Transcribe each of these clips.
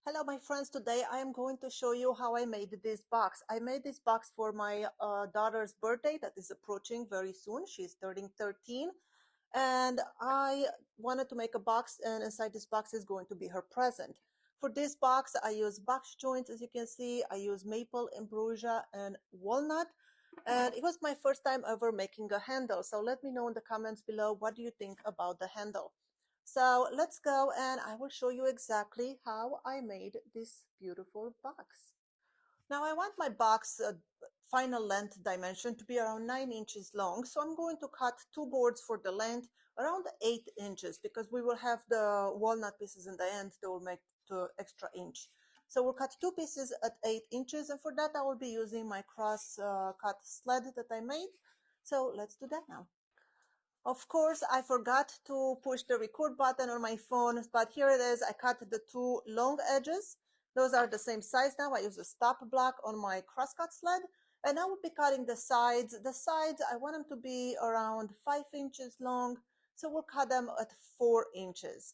Hello, my friends. Today I am going to show you how I made this box. I made this box for my daughter's birthday that is approaching very soon. She's turning 13. And I wanted to make a box, and inside this box is going to be her present. For this box, I use box joints, as you can see. I use maple, ambrosia, and walnut. And it was my first time ever making a handle. So let me know in the comments below, what do you think about the handle? So let's go and I will show you exactly how I made this beautiful box. Now I want my box final length dimension to be around 9 inches long. So I'm going to cut two boards for the length around 8 inches because we will have the walnut pieces in the end that will make the extra inch. So we'll cut two pieces at 8 inches, and for that I will be using my cross cut sled that I made. So let's do that now. Of course, I forgot to push the record button on my phone, but here it is. I cut the two long edges. Those are the same size now. I use a stop block on my crosscut sled, and I will be cutting the sides. The sides, I want them to be around 5 inches long, so we'll cut them at 4 inches.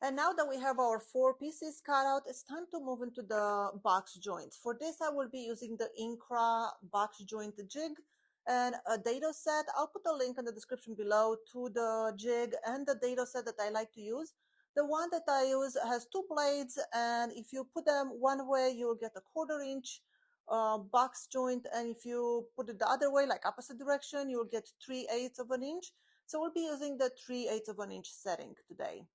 And now that we have our 4 pieces cut out, it's time to move into the box joints. For this, I will be using the Incra box joint jig and a dado set. I'll put a link in the description below to the jig and the dado set that I like to use. The one that I use has 2 blades, and if you put them one way, you'll get a 1/4 inch box joint, and if you put it the other way, like opposite direction, you'll get 3/8 of an inch. So we'll be using the 3/8 of an inch setting today.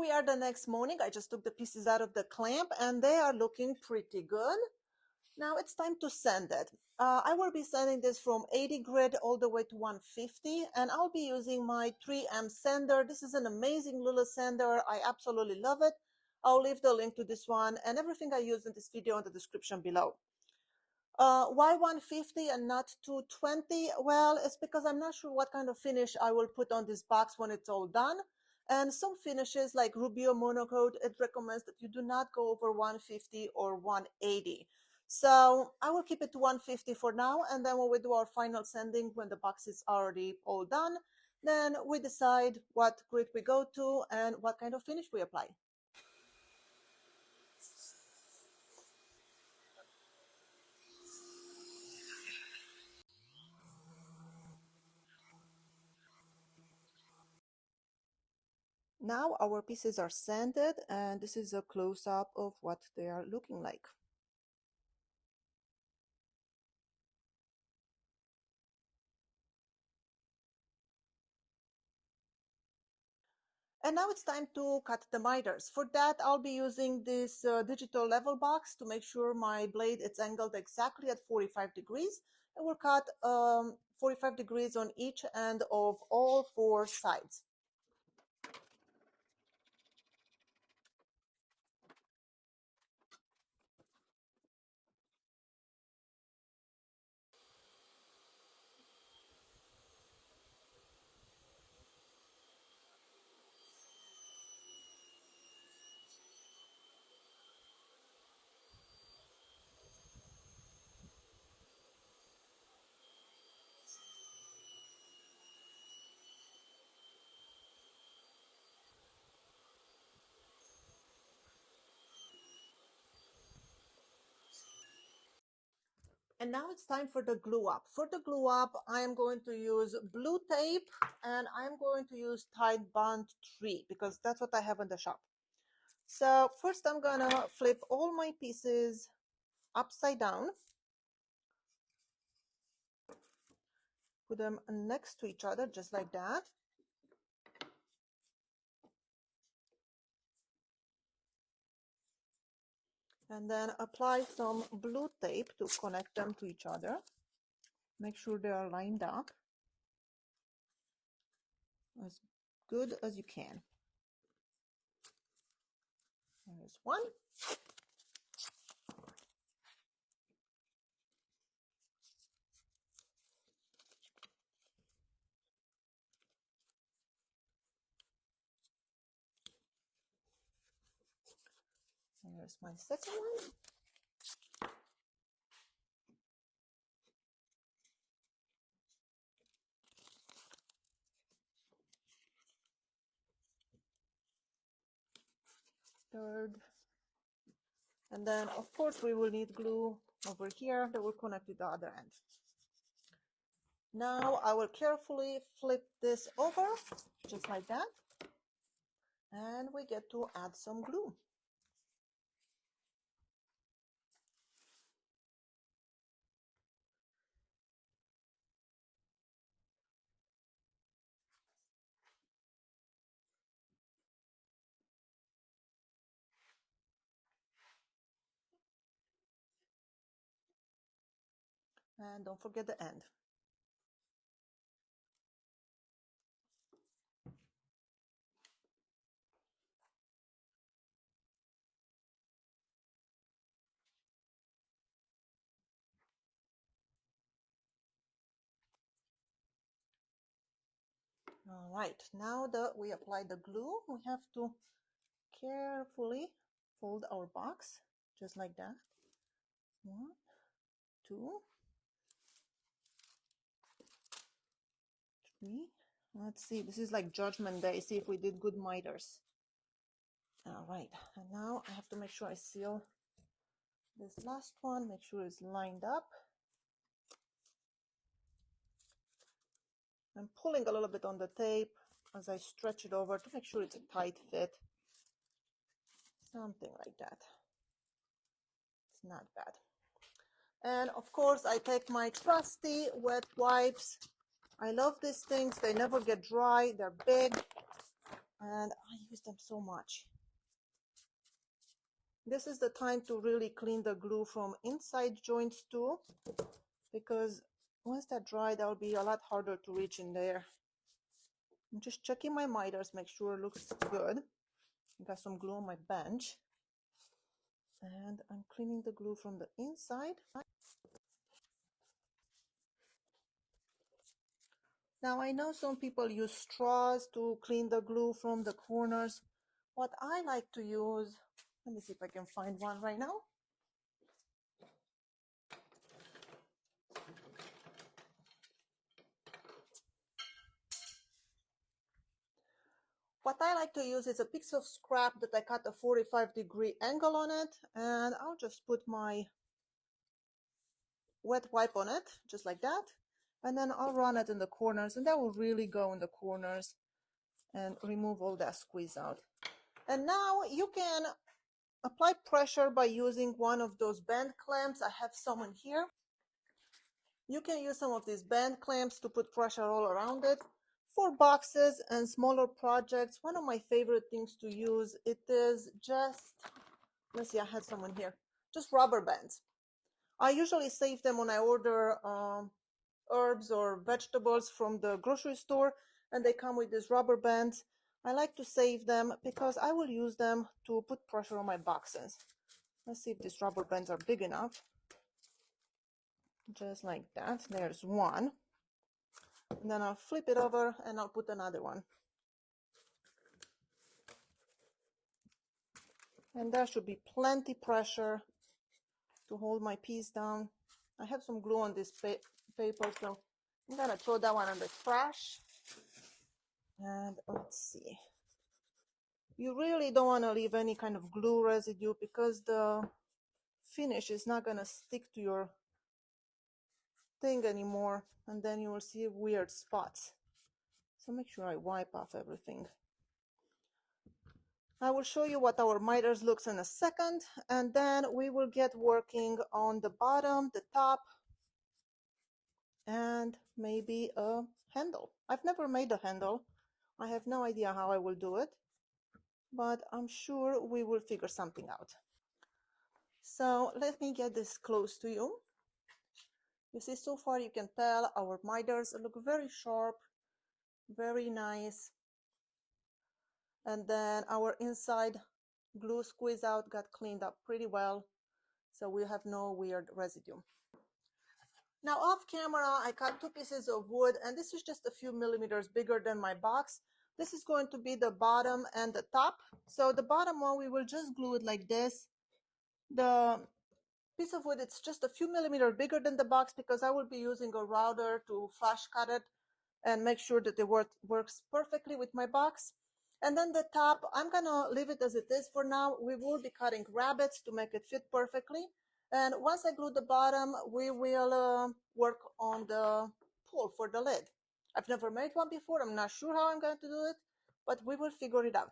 we are the next morning. I just took the pieces out of the clamp and they are looking pretty good. Now it's time to sand it. I will be sanding this from 80 grit all the way to 150, and I'll be using my 3M sander. This is an amazing little sander. I absolutely love it. I'll leave the link to this one and everything I use in this video in the description below. Why 150 and not 220? Well, it's because I'm not sure what kind of finish I will put on this box when it's all done. And some finishes like Rubio Monocoat, it recommends that you do not go over 150 or 180. So I will keep it to 150 for now. And then when we do our final sanding, when the box is already all done, then we decide what grit we go to and what kind of finish we apply. Now our pieces are sanded, and this is a close-up of what they are looking like. And now it's time to cut the miters. For that, I'll be using this digital level box to make sure my blade is angled exactly at 45 degrees. And we'll cut 45 degrees on each end of all four sides. And now it's time for the glue up. For the glue up, I am going to use blue tape and I'm going to use Tide Bond 3 because that's what I have in the shop. So first I'm gonna flip all my pieces upside down, put them next to each other just like that. And then apply some blue tape to connect them to each other. Make sure they are lined up as good as you can. There's one. And there's my second one. Third. And then, of course, we will need glue over here that will connect to the other end. Now I will carefully flip this over, just like that. And we get to add some glue. And don't forget the end. All right, now that we apply the glue, we have to carefully fold our box, just like that. 1, 2, 3. Let's see, this is like Judgment Day. See if we did good miters. All right, and now I have to make sure I seal this last one, make sure it's lined up. I'm pulling a little bit on the tape as I stretch it over to make sure it's a tight fit. Something like that. It's not bad. And of course, I take my trusty wet wipes. I love these things. They never get dry. They're big. and I use them so much. This is the time to really clean the glue from inside joints too, because once that dry, that'll be a lot harder to reach in there. I'm just checking my miters, make sure it looks good. I got some glue on my bench, and I'm cleaning the glue from the inside. Now I know some people use straws to clean the glue from the corners. What I like to use, let me see if I can find one right now. What I like to use is a piece of scrap that I cut a 45-degree angle on it, and I'll just put my wet wipe on it, just like that, and then I'll run it in the corners, and that will really go in the corners and remove all that squeeze out. And now you can apply pressure by using one of those band clamps. I have some in here. You can use some of these band clamps to put pressure all around it. For boxes and smaller projects, one of my favorite things to use, it is just, let's see, I had some in here, just rubber bands. I usually save them when I order herbs or vegetables from the grocery store, and they come with these rubber bands. I like to save them because I will use them to put pressure on my boxes. Let's see if these rubber bands are big enough. Just like that. There's one. And then I'll flip it over and I'll put another one. And there should be plenty pressure to hold my piece down. I have some glue on this paper, so I'm gonna throw that one in the trash. And let's see. You really don't want to leave any kind of glue residue because the finish is not gonna stick to your thing anymore, and then you will see weird spots. So make sure I wipe off everything. I will show you what our miters looks in a second, and then we will get working on the bottom, the top, and maybe a handle. I've never made a handle. I have no idea how I will do it, but I'm sure we will figure something out. So let me get this close to you. You see, so far you can tell our miters look very sharp, very nice. And then our inside glue squeeze out got cleaned up pretty well, so we have no weird residue. Now off camera, I cut 2 pieces of wood, and this is just a few millimeters bigger than my box. This is going to be the bottom and the top. So the bottom one, we will just glue it like this. The piece of wood, it's just a few millimeters bigger than the box because I will be using a router to flash cut it and make sure that it works perfectly with my box. And then the top, I'm gonna leave it as it is for now. We will be cutting rabbets to make it fit perfectly. And once I glue the bottom, we will work on the pull for the lid. I've never made one before. I'm not sure how I'm going to do it, but we will figure it out.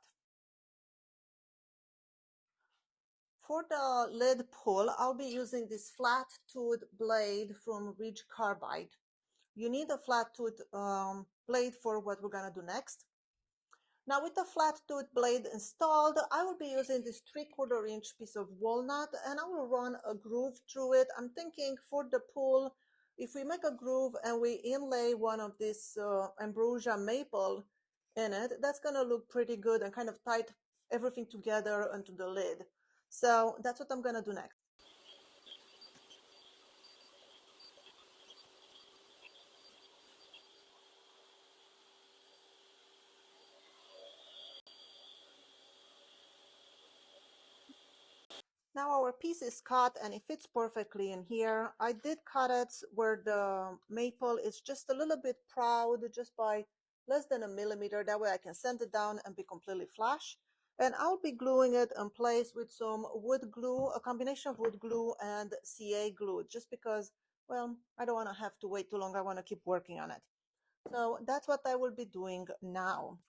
For the lid pull, I'll be using this flat tooth blade from Ridge Carbide. You need a flat tooth blade for what we're gonna do next. Now with the flat tooth blade installed, I will be using this 3/4 inch piece of walnut, and I will run a groove through it. I'm thinking for the pull, if we make a groove and we inlay one of this ambrosia maple in it, that's gonna look pretty good and kind of tight everything together onto the lid. So that's what I'm gonna do next. Now our piece is cut and it fits perfectly in here. I did cut it where the maple is just a little bit proud, just by less than a millimeter. That way I can sand it down and be completely flush. And I'll be gluing it in place with some wood glue, a combination of wood glue and CA glue, just because, well, I don't want to have to wait too long. I want to keep working on it. So that's what I will be doing now.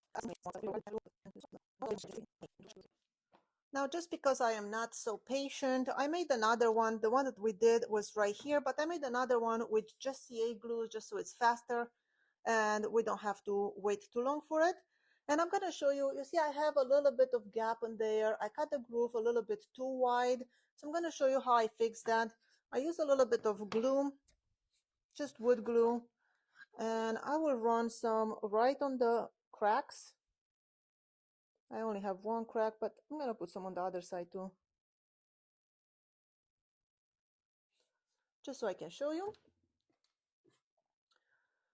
Now, just because I am not so patient, I made another one. The one that we did was right here, but I made another one with just CA glue, just so it's faster and we don't have to wait too long for it. And I'm going to show you, you see, I have a little bit of gap in there. I cut the groove a little bit too wide. So I'm going to show you how I fix that. I use a little bit of glue, just wood glue, and I will run some right on the cracks. I only have one crack, but I'm going to put some on the other side too, just so I can show you.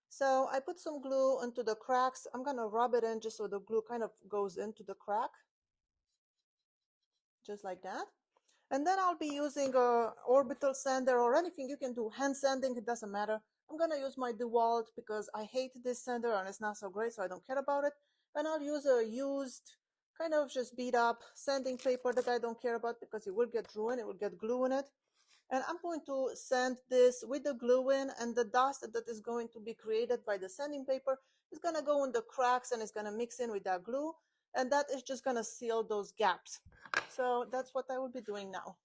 So I put some glue into the cracks. I'm going to rub it in just so the glue kind of goes into the crack, just like that. And then I'll be using a orbital sander or anything you can do. Hand sanding, it doesn't matter. I'm going to use my DeWalt because I hate this sander and it's not so great, so I don't care about it. And I'll use a used, kind of just beat up sanding paper that I don't care about because it will get ruined, it will get glue in it. And I'm going to sand this with the glue in, and the dust that is going to be created by the sanding paper is going to go in the cracks and it's going to mix in with that glue, and that is just going to seal those gaps. So that's what I will be doing now.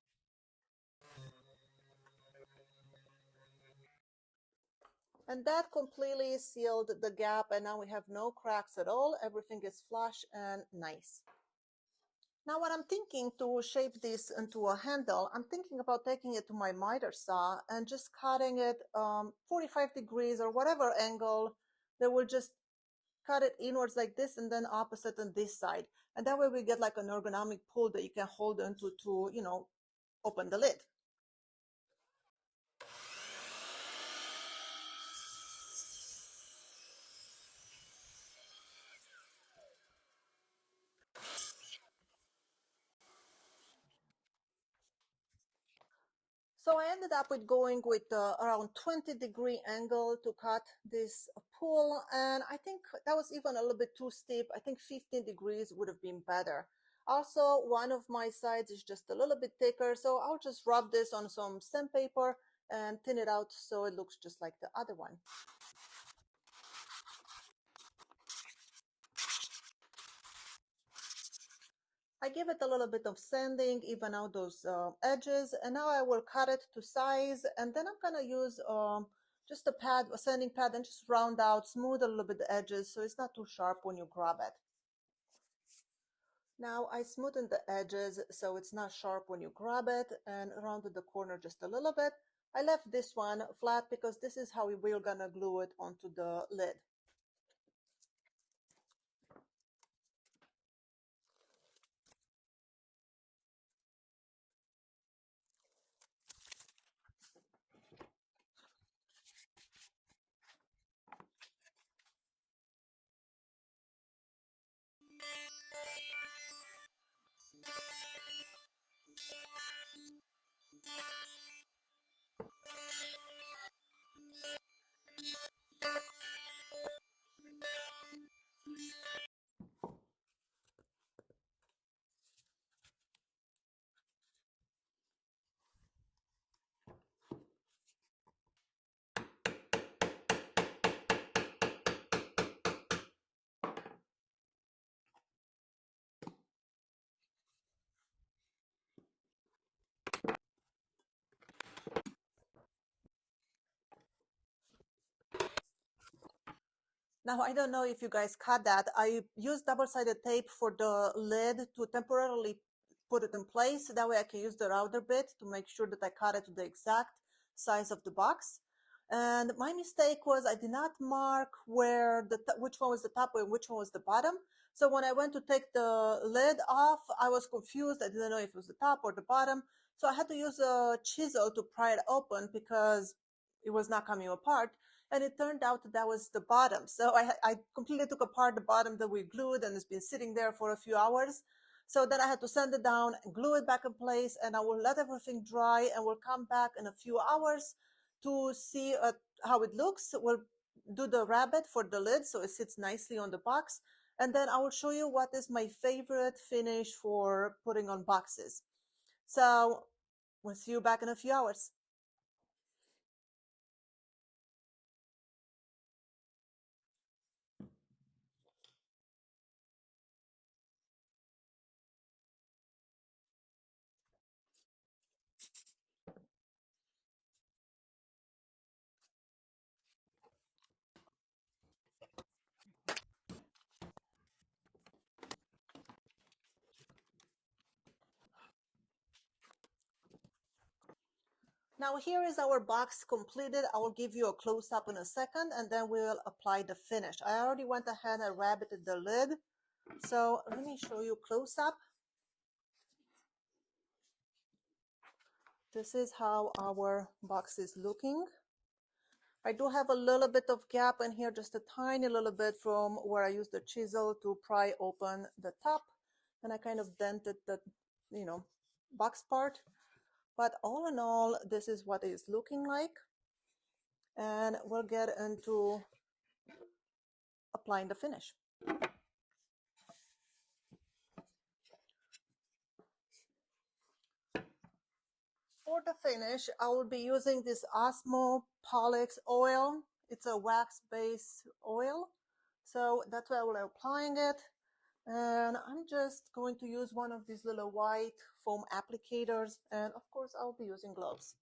And that completely sealed the gap, and now we have no cracks at all. Everything is flush and nice. Now what I'm thinking to shape this into a handle, I'm thinking about taking it to my miter saw and just cutting it 45 degrees or whatever angle that will just cut it inwards like this and then opposite on this side. And that way we get like an ergonomic pull that you can hold onto to, you know, open the lid. So I ended up with going with around 20-degree angle to cut this pool, and I think that was even a little bit too steep. I think 15 degrees would have been better. Also, one of my sides is just a little bit thicker, so I'll just rub this on some sandpaper and thin it out so it looks just like the other one. I give it a little bit of sanding, even out those edges, and now I will cut it to size, and then I'm gonna use just a pad, a sanding pad, and just round out, smooth a little bit the edges so it's not too sharp when you grab it. Now I smoothen the edges so it's not sharp when you grab it, and rounded the corner just a little bit. I left this one flat because this is how we're gonna glue it onto the lid. Now, I don't know if you guys caught that. I used double-sided tape for the lid to temporarily put it in place. That way I can use the router bit to make sure that I cut it to the exact size of the box. And my mistake was I did not mark where which one was the top and which one was the bottom. So when I went to take the lid off, I was confused. I didn't know if it was the top or the bottom. So I had to use a chisel to pry it open because it was not coming apart, and it turned out that was the bottom. So I completely took apart the bottom that we glued, and it's been sitting there for a few hours. So then I had to sand it down and glue it back in place, and I will let everything dry, and we'll come back in a few hours to see how it looks. We'll do the rabbet for the lid so it sits nicely on the box, and then I will show you what is my favorite finish for putting on boxes. So we'll see you back in a few hours. Now here is our box completed. I will give you a close-up in a second and then we'll apply the finish. I already went ahead and rabbited the lid. So let me show you close-up. This is how our box is looking. I do have a little bit of gap in here, just a tiny little bit from where I used the chisel to pry open the top. And I kind of dented the, box part. But all in all, this is what it's looking like. And we'll get into applying the finish. For the finish, I will be using this Osmopolix oil. It's a wax-based oil. So that's why I will be applying it. And I'm just going to use one of these little white foam applicators. And of course, I'll be using gloves.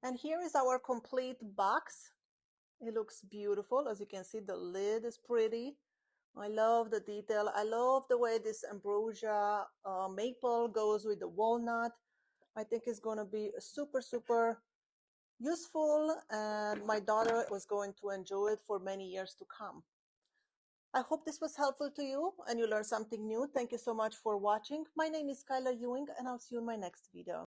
And here is our complete box. It looks beautiful. As you can see, the lid is pretty. I love the detail. I love the way this ambrosia maple goes with the walnut. I think it's going to be super, super useful, and my daughter was going to enjoy it for many years to come. I hope this was helpful to you and you learned something new. Thank you so much for watching. My name is Kyla Ewing, and I'll see you in my next video.